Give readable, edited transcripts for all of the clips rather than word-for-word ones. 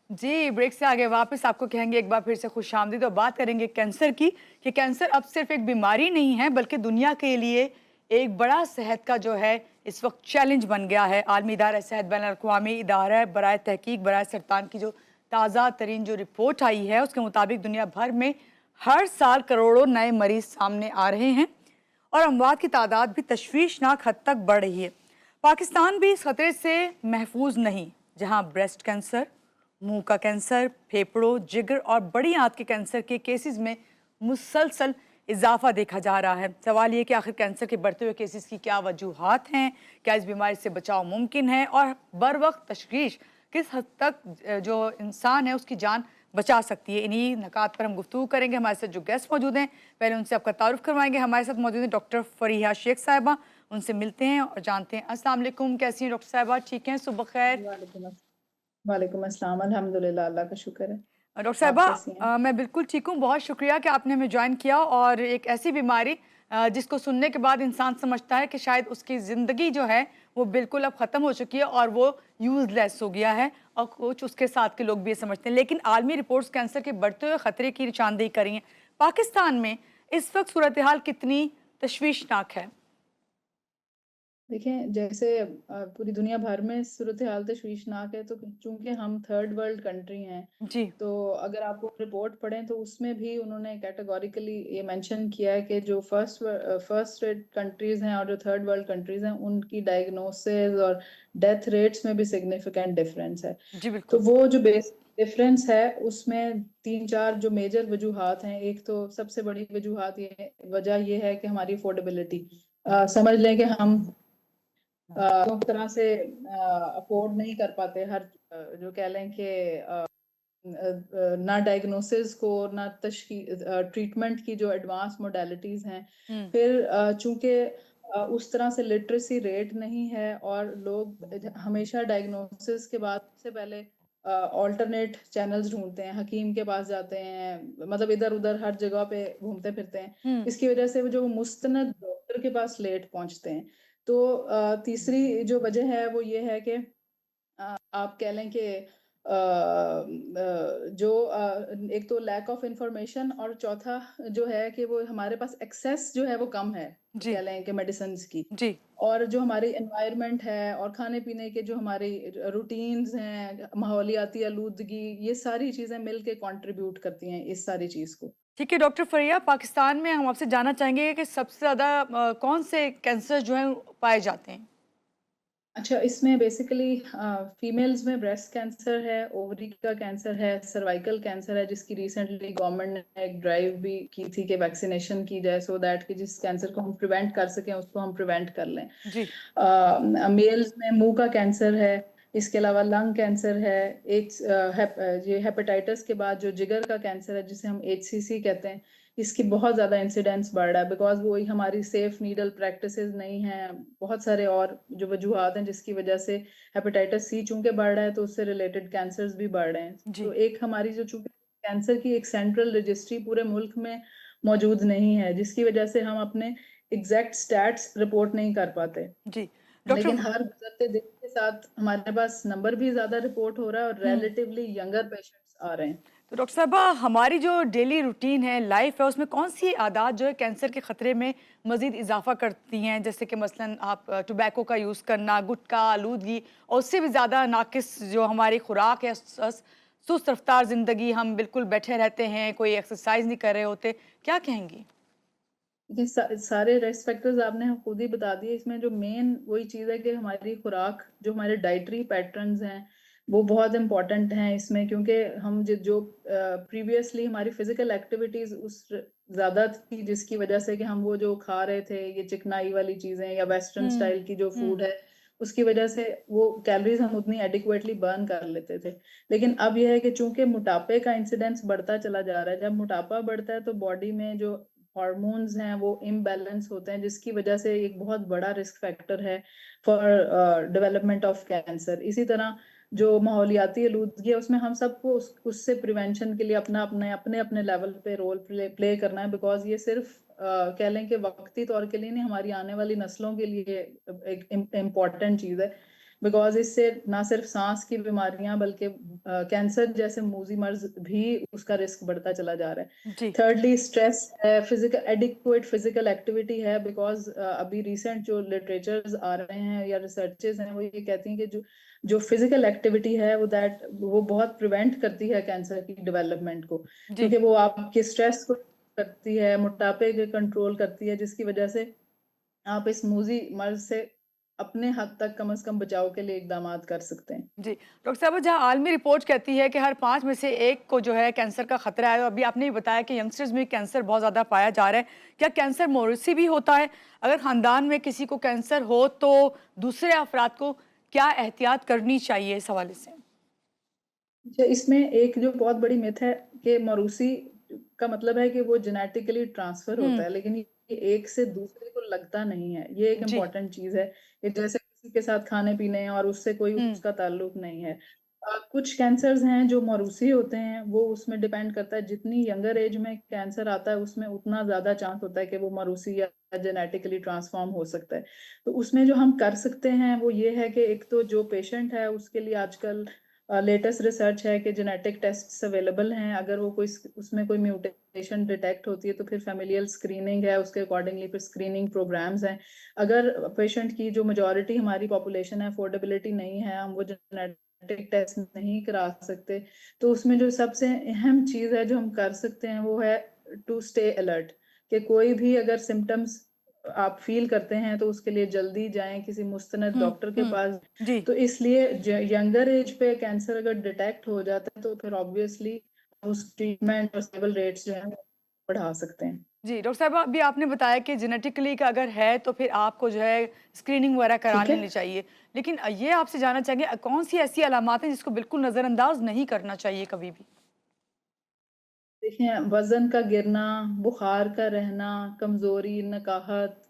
जी, break से आगे वापस आपको कहेंगे एक बार फिर से खुशामदीद और बात करेंगे कैंसर की कि कैंसर अब सिर्फ एक बीमारी नहीं है बल्कि दुनिया के लिए एक बड़ा सेहत का जो है इस वक्त चैलेंज बन गया है। आलमी इदारा सेहत बैनुल-अक़वामी इदारा बराए तहकीक बराए सरतान की जो ताज़ा तरीन जो रिपोर्ट आई है उसके मुताबिक दुनिया भर में हर साल करोड़ों नए मरीज सामने आ रहे हैं और अमवात की तादाद भी तशवीशनाक हद तक बढ़ रही है। पाकिस्तान भी इस खतरे से महफूज नहीं, जहां ब्रेस्ट कैंसर, मुंह का कैंसर, फेफड़ों, जिगर और बड़ी आंत के कैंसर के केसेस में मुसलसल इजाफा देखा जा रहा है। सवाल ये कि आखिर कैंसर के बढ़ते हुए केसेस की क्या वजूहात हैं, क्या इस बीमारी से बचाव मुमकिन है और बर वक्त तशखीस किस हद तक जो इंसान है उसकी जान बचा सकती है। इन्हीं नकात पर हम गुफ्तगू करेंगे। हमारे साथ जो गेस्ट मौजूद हैं पहले उनसे आपका तारुफ करवाएंगे। हमारे साथ मौजूद हैं डॉक्टर फरीहा शेख साहिबा, उनसे मिलते हैं और जानते हैं। अस्सलाम वालेकुम, कैसी हैं डॉक्टर साहिबा? ठीक हैं, सुबह खैर। वालेकुम अस्सलाम, अल्हम्दुलिल्लाह, अल्लाह का शुक्र है। डॉक्टर आप साहिबा, कैसी हैं? मैं बिल्कुल ठीक हूँ, बहुत शुक्रिया कि आपने हमें ज्वाइन किया। और एक ऐसी बीमारी जिसको सुनने के बाद इंसान समझता है कि शायद उसकी ज़िंदगी जो है वो बिल्कुल अब ख़त्म हो चुकी है और वो यूज़लेस हो गया है और कुछ उसके साथ के लोग भी ये समझते हैं। लेकिन आलमी रिपोर्ट्स कैंसर के बढ़ते हुए ख़तरे की निशानदेही कर रही हैं। पाकिस्तान में इस वक्त सूरत हाल कितनी तशवीशनाक है? देखें, जैसे पूरी दुनिया भर में सूरत-ए-हाल तशवीशनाक है, तो चूँकि हम थर्ड वर्ल्ड कंट्री हैं, जी। तो अगर आप वो रिपोर्ट पढ़ें, तो उसमें भी उन्होंने कैटेगोरिकली ये मेंशन किया है कि जो फर्स्ट रेट कंट्रीज़ हैं और जो थर्ड वर्ल्ड कंट्रीज़ हैं, उनकी डायग्नोसिस और डेथ रेट्स में भी सिग्निफिकेंट डिफरेंस है। जी, तो बिल्कुल। वो जो बेसिक डिफरेंस है, उसमें 3-4 जो मेजर वजूहात हैं। एक तो सबसे बड़ी वजह ये है कि हमारी अफोर्डेबिलिटी। समझ लें कि हम तो तरह से अफोर्ड नहीं कर पाते हर जो कह लें कि ना डायग्नोसिस को ना ट्रीटमेंट की जो एडवांस मोडालिटीज हैं। हुँ। फिर चूंकि उस तरह से लिटरेसी रेट नहीं है और लोग हमेशा डायग्नोसिस के बाद से पहले ऑल्टरनेट चैनल्स ढूंढते हैं, हकीम के पास जाते हैं, मतलब इधर उधर हर जगह पे घूमते फिरते हैं। हुँ। इसकी वजह से वो जो मुस्तनद डॉक्टर के पास लेट पहुंचते हैं। तो तीसरी जो वजह है वो ये है कि आप कह लें कि एक तो लैक ऑफ इंफॉर्मेशन, और चौथा जो है कि वो हमारे पास एक्सेस जो है वो कम है, जी, कह लें कि मेडिसिन्स की। जी। और जो हमारी एनवायरनमेंट है और खाने पीने के जो हमारी रूटीन्स हैं, माहौलियाती आलूदगी, ये सारी चीज़ें मिल के कंट्रीब्यूट करती हैं इस सारी चीज़ को। ठीक है डॉक्टर फरिया, पाकिस्तान में हम आपसे जानना चाहेंगे कि सबसे ज़्यादा कौन से कैंसर जो हैं पाए जाते हैं? अच्छा, इसमें बेसिकली फीमेल्स में ब्रेस्ट कैंसर है, ओवरी का कैंसर है, सर्वाइकल कैंसर है, जिसकी रिसेंटली गवर्नमेंट ने एक ड्राइव भी की थी कि वैक्सीनेशन की जाए, सो दैट कि जिस कैंसर को हम प्रिवेंट कर सकें उसको हम प्रिवेंट कर लें। जी। मेल्स में मुंह का कैंसर है, इसके अलावा लंग कैंसर है, एक ये हेपेटाइटिस के बाद जो जिगर का कैंसर है जिसे हम HCC कहते हैं, इसकी बहुत ज़्यादा इंसिडेंस बढ़ रहा है, बिकॉज वो हमारी सेफ नीडल प्रैक्टिसेस नहीं है। बहुत सारे और जो वजूहात हैं जिसकी वजह से हेपेटाइटिस C चूंकि बढ़ रहा है, तो उससे रिलेटेड कैंसर्स भी बढ़ रहे हैं। तो जी। एक हमारी जो चूंकि कैंसर की एक सेंट्रल रजिस्ट्री पूरे मुल्क में मौजूद नहीं है, जिसकी वजह से हम अपने एग्जैक्ट स्टैट्स रिपोर्ट नहीं कर पाते। जी। डॉक्टर लेकिन हर गुजरते दिन के साथ हमारे पास नंबर भी ज्यादा रिपोर्ट हो रहा है और हुँ। रिलेटिवली यंगर पेशेंट्स आ रहे हैं। तो डॉक्टर साहबा, हमारी जो डेली रूटीन है, लाइफ़ है, उसमें कौन-सी आदत जो है कैंसर के खतरे में मज़ीद इज़ाफ़ा करती हैं? जैसे कि मसलन आप टोबैको का यूज़ करना, गुटखा, आलूदगी और उससे भी ज़्यादा नाक़िस जो हमारी खुराक है, सुस्त रफ़्तार ज़िंदगी, हम बिल्कुल बैठे रहते हैं, कोई एक्सरसाइज़ नहीं कर रहे होते, क्या कहेंगी? ये सारे रिस्क फैक्टर्स आपने खुद ही बता दिए। इसमें जो मेन वही चीज़ है कि हमारी खुराक, जो हमारे डाइटरी पैटर्न्स हैं, वो बहुत इंपॉर्टेंट हैं इसमें, क्योंकि हम जो प्रीवियसली हमारी फिजिकल एक्टिविटीज उस ज़्यादा थी, जिसकी वजह से कि हम वो जो खा रहे थे, ये चिकनाई वाली चीज़ें या वेस्टर्न हुँ। स्टाइल की जो हुँ। फूड है, उसकी वजह से वो कैलोरीज हम उतनी एडिक्वेटली बर्न कर लेते थे। लेकिन अब यह है कि चूंकि मोटापे का इंसिडेंस बढ़ता चला जा रहा है, जब मोटापा बढ़ता है तो बॉडी में जो हार्मोन्स हैं वो इम्बैलेंस होते हैं, जिसकी वजह से एक बहुत बड़ा रिस्क फैक्टर है फॉर डेवलपमेंट ऑफ कैंसर। इसी तरह जो माहौलियाती आलूदगी है, उसमें हम सबको उससे प्रिवेंशन के लिए अपना अपने अपने अपने लेवल पे रोल प्ले करना है, बिकॉज ये सिर्फ कह लें कि वक्ती तौर के लिए नहीं, हमारी आने वाली नस्लों के लिए एक इम्पॉर्टेंट चीज़ है। बिकॉज इससे ना सिर्फ सांस की बीमारियां बल्कि कैंसर जैसे मूजी मर्ज भी उसका रिस्क बढ़ता चला जा रहा है। जी थर्डली स्ट्रेस है, फिजिकल एडिक्वेट फिजिकल एक्टिविटी है, बिकॉज अभी रिसेंट जो लिटरेचर्स आ रहे हैं या रिसर्चेस हैं वो ये कहती हैं कि जो जो फिजिकल एक्टिविटी है वो बहुत प्रिवेंट करती है कैंसर की डेवलपमेंट को, जी क्योंकि वो आपके स्ट्रेस को करती है, मोटापे के कंट्रोल करती है, जिसकी वजह से आप इस मूजी मर्ज से अपने हद तक कम से कम बचाव के लिए इकदामात कर सकते हैं। जी डॉक्टर साहब, जहाँ आलमी रिपोर्ट कहती है कि हर 5 में से 1 को जो है कैंसर का खतरा है, और अभी आपने भी बताया कि यंगस्टर्स में कैंसर बहुत ज़्यादा पाया जा रहा है, क्या कैंसर मौरूसी भी होता है? अगर खानदान में किसी को कैंसर हो तो दूसरे अफराद को क्या एहतियात करनी चाहिए इस हवाले से? अच्छा, इसमें एक जो बहुत बड़ी मिथ है कि मरूसी का मतलब है कि वो जेनेटिकली ट्रांसफर होता हुँ, है, लेकिन ये एक से दूसरे को लगता नहीं है। ये एक जी, इम्पॉर्टेंट चीज है कि जैसे किसी के साथ खाने पीने और उससे कोई हुँ, उसका ताल्लुक नहीं है। कुछ कैंसर्स हैं जो मरूसी होते हैं, वो उसमें डिपेंड करता है, जितनी यंगर एज में कैंसर आता है उसमें उतना ज्यादा चांस होता है कि वो मरूसी या जेनेटिकली ट्रांसफॉर्म हो सकता है। तो उसमें जो हम कर सकते हैं वो ये है कि एक तो जो पेशेंट है उसके लिए आजकल लेटेस्ट रिसर्च है कि जेनेटिक टेस्ट्स अवेलेबल हैं। अगर वो कोई उसमें कोई म्यूटेशन डिटेक्ट होती है तो फिर फैमिलियल स्क्रीनिंग है, उसके अकॉर्डिंगली फिर स्क्रीनिंग प्रोग्राम्स हैं। अगर पेशेंट की जो मेजॉरिटी हमारी पॉपुलेशन है अफोर्डेबिलिटी नहीं है, हम वो जेनेटिक टेस्ट नहीं करा सकते, तो उसमें जो सबसे अहम चीज है जो हम कर सकते हैं वो है टू स्टे अलर्ट, कि कोई भी अगर सिम्टम्स आप फील करते हैं तो उसके लिए जल्दी जाएं किसी मुस्तनद हुँ, डॉक्टर के हुँ, पास। जी। तो इसलिए यंगर एज पे कैंसर अगर डिटेक्ट हो जाता है तो फिर ऑब्वियसली उस ट्रीटमेंट और सर्वाइवल रेट्स जो है वो बढ़ा सकते हैं। जी, डॉक्टर साहब, अभी आपने बताया कि जेनेटिकली का अगर है तो फिर आपको जो है स्क्रीनिंग वगैरह करा ठीक है, लेनी चाहिए। लेकिन ये आपसे जानना चाहेंगे, कौन-सी ऐसी अलामात हैं जिसको बिल्कुल नज़रअंदाज नहीं करना चाहिए कभी भी? देखिए वजन का गिरना, बुखार का रहना, कमजोरी, नकाहत,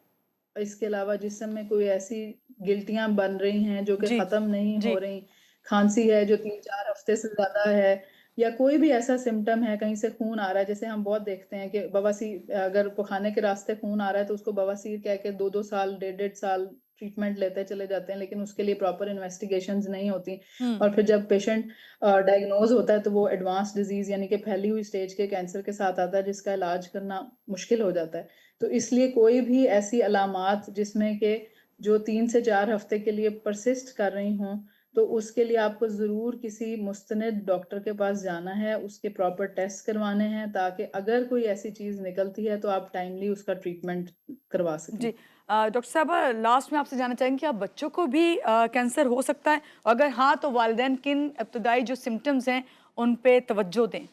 इसके अलावा जिस्म में कोई ऐसी गिल्टियां बन रही हैं जो कि जी, खत्म नहीं जी। हो रही, खांसी है जो 3-4 हफ्ते से ज्यादा है, या कोई भी ऐसा सिम्टम है, कहीं से खून आ रहा है, जैसे हम बहुत देखते हैं कि बवासीर, अगर खाने के रास्ते खून आ रहा है तो उसको बवासीर कह के 2-2 साल 1.5-1.5 साल ट्रीटमेंट लेते चले जाते हैं, लेकिन उसके लिए प्रॉपर इन्वेस्टिगेशंस नहीं होती। हुँ, और फिर जब पेशेंट डायग्नोज होता है तो वो एडवांस डिजीज यानी कि फैली हुई स्टेज के कैंसर के साथ आता है, जिसका इलाज करना मुश्किल हो जाता है। तो इसलिए कोई भी ऐसी अलामात जिसमें कि जो 3 से 4 हफ्ते के लिए परसिस्ट कर रही हों, तो उसके लिए आपको ज़रूर किसी मुस्तनिद डॉक्टर के पास जाना है, उसके प्रॉपर टेस्ट करवाने हैं, ताकि अगर कोई ऐसी चीज़ निकलती है तो आप टाइमली उसका ट्रीटमेंट करवा सकें। जी। डॉक्टर साहब, लास्ट में आपसे जानना चाहेंगे कि आप बच्चों को भी कैंसर हो सकता है? अगर हाँ, तो वालिदैन किन इब्तदाई जो सिम्पटम्स हैं, उन पे तवज्जो दें?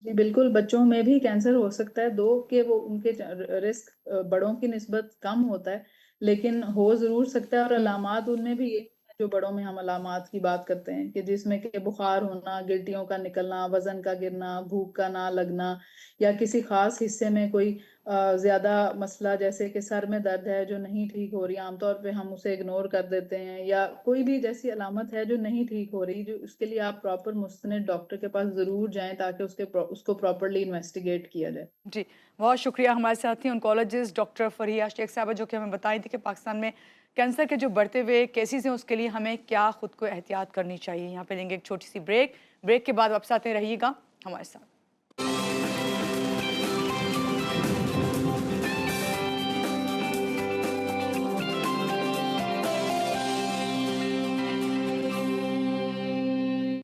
जी, बिल्कुल, बच्चों में भी कैंसर हो सकता है, दो कि वो उनके रिस्क बड़ों की निस्बत कम होता है, लेकिन हो ज़रूर सकता है। और हुँ, अलामात उनमें भी यही है जो बड़ों में हम अलामात की बात करते हैं, कि जिसमें कि बुखार होना, गिल्टियों का निकलना, वज़न का गिरना, भूख का ना लगना, या किसी ख़ास हिस्से में कोई ज़्यादा मसला, जैसे कि सर में दर्द है जो नहीं ठीक हो रही, आमतौर पे हम उसे इग्नोर कर देते हैं, या कोई भी जैसी अलामत है जो नहीं ठीक हो रही, जो उसके लिए आप प्रॉपर मुस्तनिद डॉक्टर के पास ज़रूर जाएँ ताकि उसको प्रॉपर्ली इन्वेस्टिगेट किया जाए। जी। बहुत शुक्रिया, हमारे साथ थी ऑन्कोलॉजिस्ट डॉक्टर फ़रिया शेख साहिबा, जो कि हमें बताई थी कि पाकिस्तान में कैंसर के जो बढ़ते हुए केसेज़ हैं, उसके लिए हमें क्या खुद को एहतियात करनी चाहिए। यहाँ पे लेंगे एक छोटी-सी ब्रेक। ब्रेक के बाद वापस आते रहिएगा हमारे साथ।